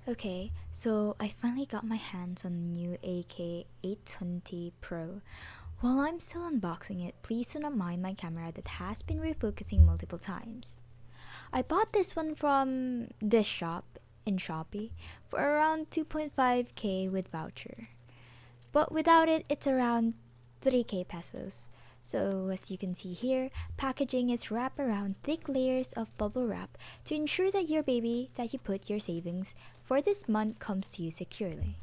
Okay, so I finally got my hands on the new AK820 Pro. While I'm still unboxing it, please do not mind my camera that has been refocusing multiple times. I bought this one from this shop in Shopee for around 2.5k with voucher. But without it, it's around 3k pesos. So as you can see here, packaging is wrapped around thick layers of bubble wrap to ensure that your baby that you put your savings for this month comes to you securely.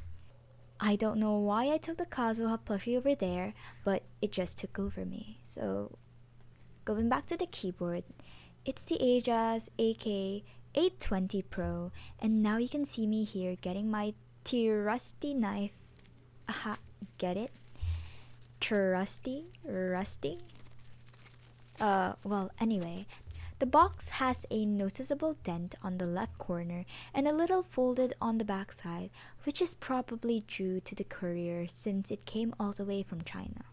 I don't know why I took the Kazuha plushie over there, but it just took over me. So going back to the keyboard, it's the Ajazz AK820 Pro, and now you can see me here getting my trusty knife. Aha, get it? Trusty? Rusty? Well, anyway, the box has a noticeable dent on the left corner and a little folded on the back side, which is probably due to the courier since it came all the way from China.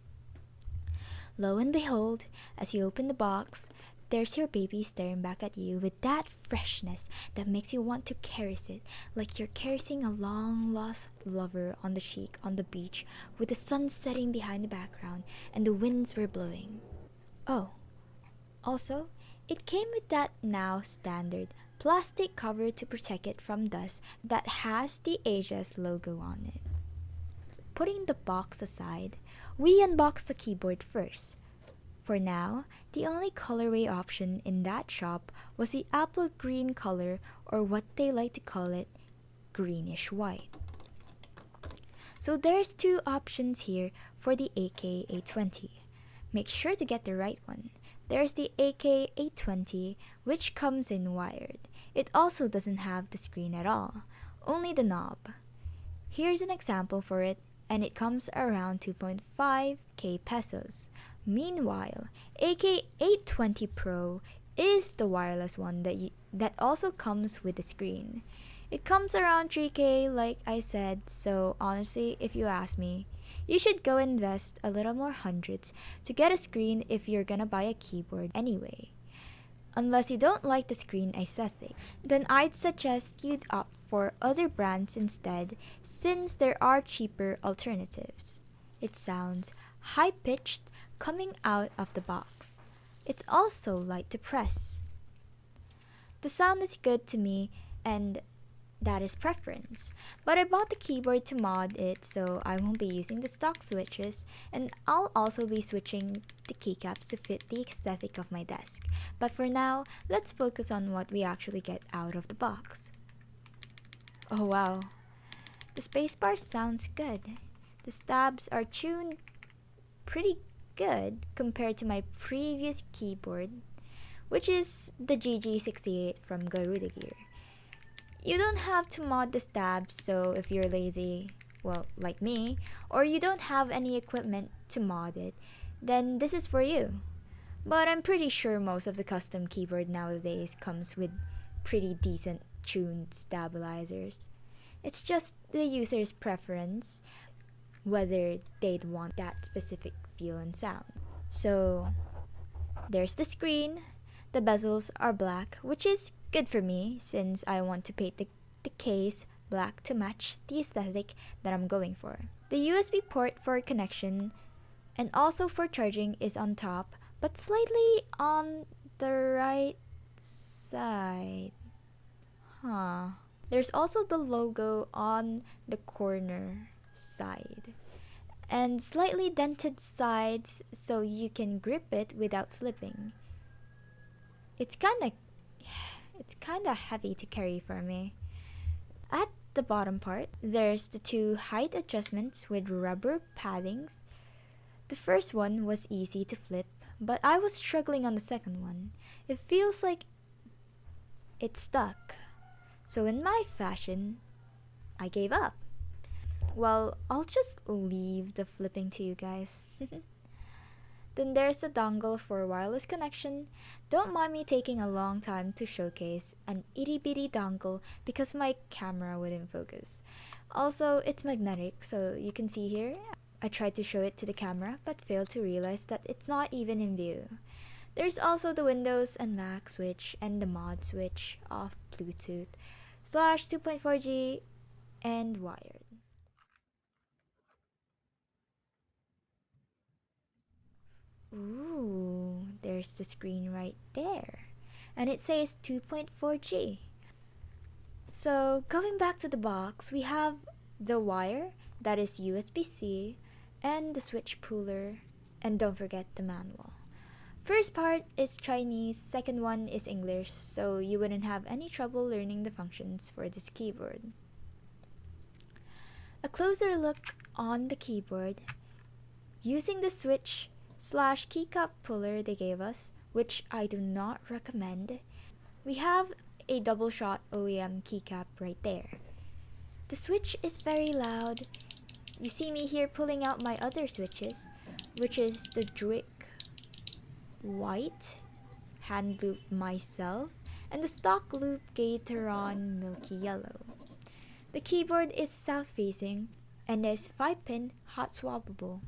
Lo and behold, as you open the box, there's your baby staring back at you with that freshness that makes you want to caress it, like you're caressing a long lost lover on the cheek on the beach with the sun setting behind the background and the winds were blowing. Oh, also, it came with that now standard plastic cover to protect it from dust that has the Asia's logo on it. Putting the box aside, we unbox the keyboard first. For now, the only colorway option in that shop was the apple green color, or what they like to call it, greenish white. So there's two options here for the AK820. Make sure to get the right one. There's the AK820, which comes in wired. It also doesn't have the screen at all, only the knob. Here's an example for it, and it comes around 2.5k pesos. Meanwhile, AK820 Pro is the wireless one that also comes with the screen. It comes around 3k like I said, so honestly, if you ask me, you should go invest a little more hundreds to get a screen if you're gonna buy a keyboard anyway. Unless you don't like the screen aesthetic, then I'd suggest you'd opt for other brands instead since there are cheaper alternatives. It sounds high-pitched coming out of the box. It's also light to press. The sound is good to me and that is preference. But I bought the keyboard to mod it so I won't be using the stock switches, and I'll also be switching the keycaps to fit the aesthetic of my desk. But for now, let's focus on what we actually get out of the box. Oh wow, the spacebar sounds good. The stabs are tuned pretty good compared to my previous keyboard, which is the GG68 from Garuda Gear. You don't have to mod the stabs, so if you're lazy, well, like me, or you don't have any equipment to mod it, then this is for you. But I'm pretty sure most of the custom keyboard nowadays comes with pretty decent tuned stabilizers. It's just the user's preference whether they'd want that specific feel and sound. So, there's the screen. The bezels are black, which is good for me since I want to paint the case black to match the aesthetic that I'm going for. The USB port for connection and also for charging is on top, but slightly on the right side. There's also the logo on the corner side and slightly dented sides so you can grip it without slipping. It's kinda heavy to carry for me. At the bottom part, there's the two height adjustments with rubber paddings. The first one was easy to flip, but I was struggling on the second one. It feels like it's stuck. So in my fashion, I gave up. Well, I'll just leave the flipping to you guys. Then there's the dongle for wireless connection. Don't mind me taking a long time to showcase an itty bitty dongle because my camera wouldn't focus. Also, it's magnetic, so you can see here, I tried to show it to the camera but failed to realize that it's not even in view. There's also the Windows and Mac switch and the mod switch of Bluetooth. slash 2.4G and wired. Ooh, there's the screen right there. And it says 2.4G. So going back to the box, we have the wire that is USB-C and the switch puller, and don't forget the manual. First part is Chinese, second one is English, so you wouldn't have any trouble learning the functions for this keyboard. A closer look on the keyboard. Using the switch slash keycap puller they gave us, which I do not recommend, we have a double shot OEM keycap right there. The switch is very loud. You see me here pulling out my other switches, which is the Druid white, hand loop myself, and the stock loop Gateron milky yellow. The keyboard is south facing and is 5-pin hot swappable.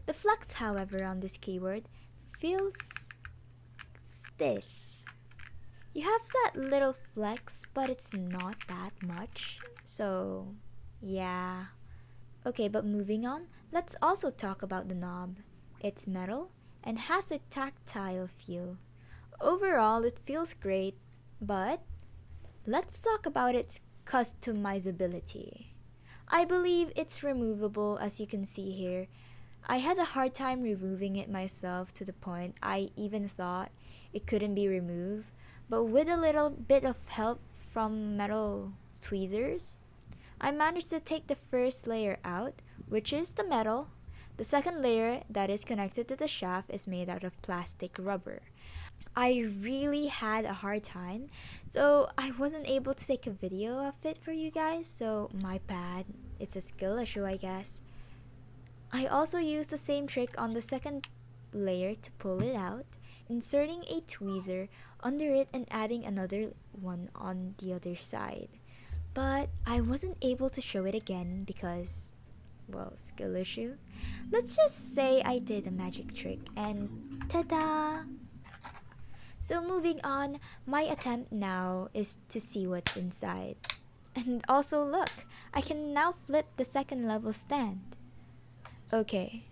The flex, however, on this keyboard feels stiff. You have that little flex, but it's not that much. So, yeah. Okay, but moving on, let's also talk about the knob. It's metal and has a tactile feel. Overall, it feels great, but let's talk about its customizability. I believe it's removable, as you can see here. I had a hard time removing it myself to the point I even thought it couldn't be removed, but with a little bit of help from metal tweezers, I managed to take the first layer out, which is the metal. The second layer that is connected to the shaft is made out of plastic rubber. I really had a hard time, so I wasn't able to take a video of it for you guys, so my bad. It's a skill issue, I guess. I also used the same trick on the second layer to pull it out, inserting a tweezer under it and adding another one on the other side. But I wasn't able to show it again because, well, skill issue. Let's just say I did a magic trick and ta-da! So moving on, my attempt now is to see what's inside. And also look, I can now flip the second level stand. Okay,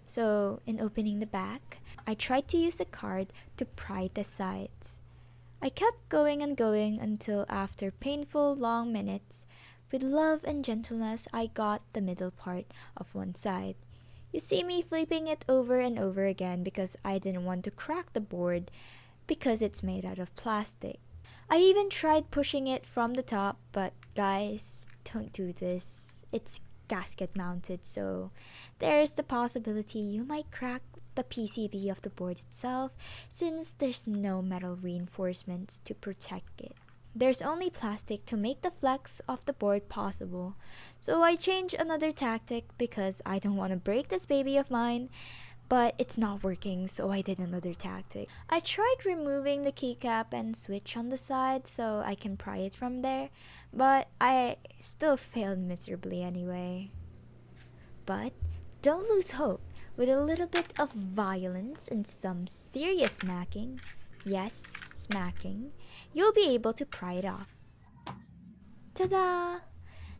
so in opening the back, I tried to use a card to pry the sides. I kept going and going until after painful long minutes, with love and gentleness I got the middle part of one side. You see me flipping it over and over again because I didn't want to crack the board because it's made out of plastic. I even tried pushing it from the top, but guys, don't do this. It's gasket mounted, so there's the possibility you might crack the PCB of the board itself since there's no metal reinforcements to protect it. There's only plastic to make the flex of the board possible, so I changed another tactic because I don't want to break this baby of mine, but it's not working, so I did another tactic. I tried removing the keycap and switch on the side so I can pry it from there, but I still failed miserably anyway. But don't lose hope. With a little bit of violence and some serious smacking, yes, smacking, you'll be able to pry it off. Ta-da!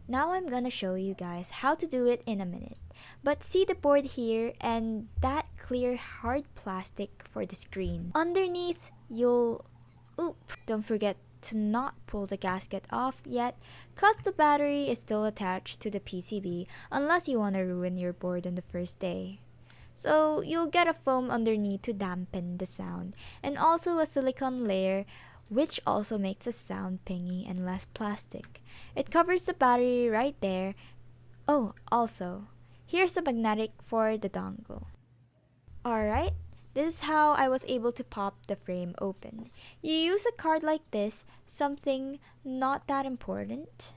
Now I'm gonna show you guys how to do it in a minute. But see the board here and that clear hard plastic for the screen. Underneath, don't forget to not pull the gasket off yet, cause the battery is still attached to the PCB unless you wanna ruin your board on the first day. So you'll get a foam underneath to dampen the sound, and also a silicone layer which also makes the sound pingy and less plastic. It covers the battery right there. Oh, also, here's the magnetic for the dongle. Alright, this is how I was able to pop the frame open. You use a card like this, something not that important,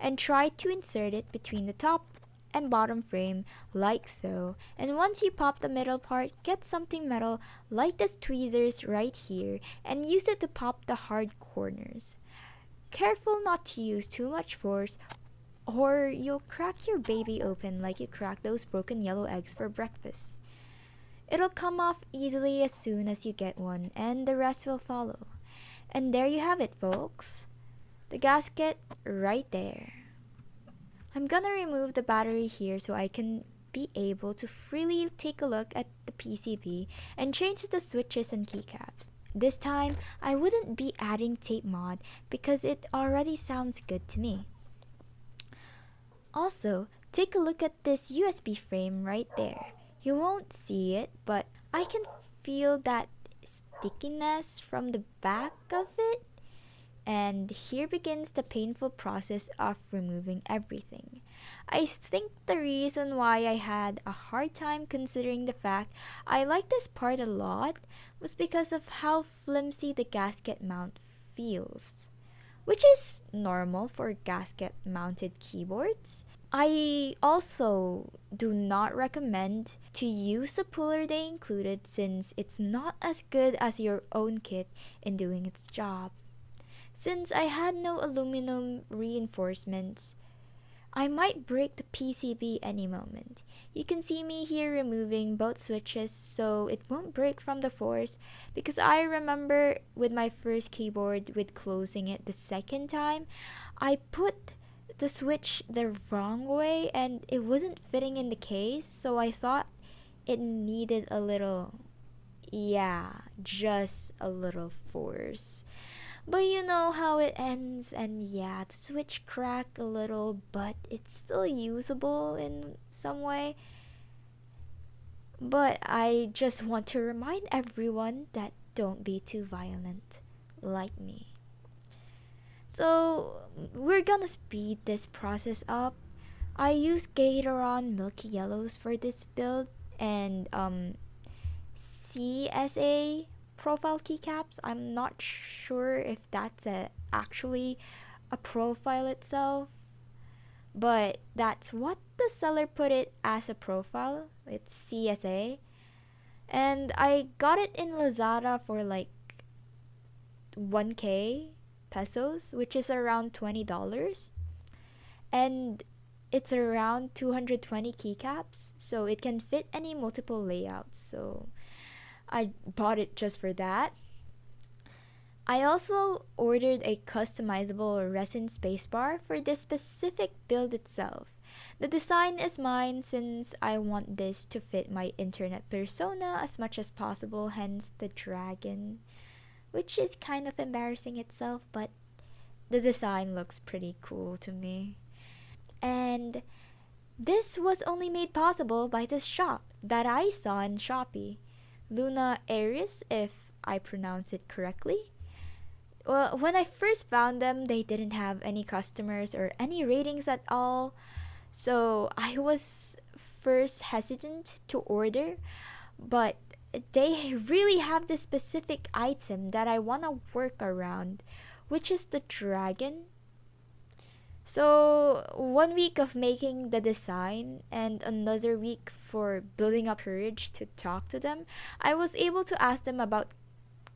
and try to insert it between the top and bottom frame like so, and once you pop the middle part, get something metal like this tweezers right here and use it to pop the hard corners. Careful not to use too much force or you'll crack your baby open like you crack those broken yellow eggs for breakfast. It'll come off easily as soon as you get one and the rest will follow. And there you have it, folks. The gasket right there. I'm gonna remove the battery here so I can be able to freely take a look at the PCB and change the switches and keycaps. This time, I wouldn't be adding tape mod because it already sounds good to me. Also, take a look at this USB frame right there. You won't see it, but I can feel that stickiness from the back of it. And here begins the painful process of removing everything. I think the reason why I had a hard time considering the fact I like this part a lot was because of how flimsy the gasket mount feels, which is normal for gasket mounted keyboards. I also do not recommend to use the puller they included since it's not as good as your own kit in doing its job. Since I had no aluminum reinforcements, I might break the PCB any moment. You can see me here removing both switches so it won't break from the force, because I remember with my first keyboard with closing it the second time, I put the switch the wrong way and it wasn't fitting in the case, so I thought it needed a little, just a little force. But you know how it ends, and yeah, the switch cracked a little, but it's still usable in some way. But I just want to remind everyone that don't be too violent like me. So, we're gonna speed this process up. I use Gateron milky yellows for this build, and CSA profile keycaps. I'm not sure if that's actually a profile itself, but that's what the seller put it as a profile. It's CSA. And I got it in Lazada for like 1k pesos, which is around $20. And it's around 220 keycaps, so it can fit any multiple layouts. So I bought it just for that. I also ordered a customizable resin spacebar for this specific build itself. The design is mine since I want this to fit my internet persona as much as possible, hence the dragon, which is kind of embarrassing itself, but the design looks pretty cool to me. And this was only made possible by this shop that I saw on Shopee. Luna.Aeris, if I pronounce it correctly. Well, when I first found them, they didn't have any customers or any ratings at all. So I was first hesitant to order, but they really have this specific item that I want to work around, which is the dragon. So, 1 week of making the design and another week for building up courage to talk to them, I was able to ask them about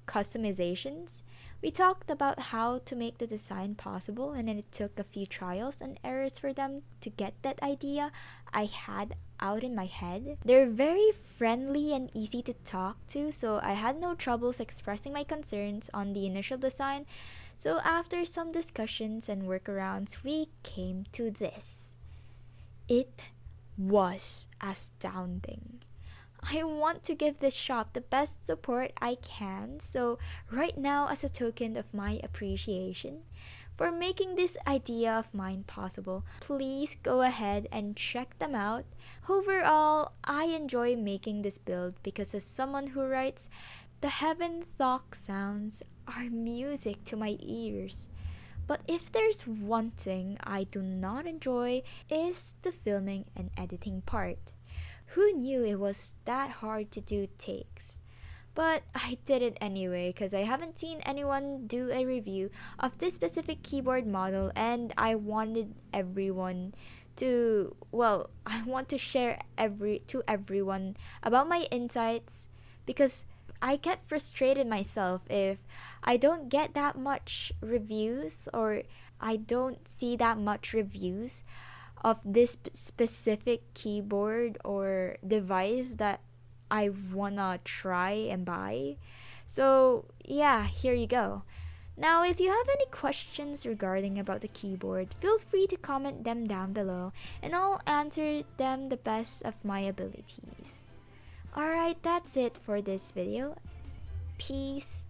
customizations. We talked about how to make the design possible, and then it took a few trials and errors for them to get that idea I had out in my head. They're very friendly and easy to talk to, so I had no troubles expressing my concerns on the initial design. So after some discussions and workarounds, we came to this. It was astounding. I want to give this shop the best support I can, so right now, as a token of my appreciation for making this idea of mine possible, please go ahead and check them out. Overall, I enjoy making this build because as someone who writes, the heaven thought sounds are music to my ears. But if there's one thing I do not enjoy is the filming and editing part. Who knew it was that hard to do takes? But I did it anyway because I haven't seen anyone do a review of this specific keyboard model, and I wanted everyone to, I want to share to everyone about my insights, because I get frustrated myself if I don't get that much reviews, or I don't see that much reviews of this specific keyboard or device that I wanna try and buy. So yeah, here you go. Now, if you have any questions regarding about the keyboard, feel free to comment them down below and I'll answer them the best of my abilities. Alright, that's it for this video. Peace.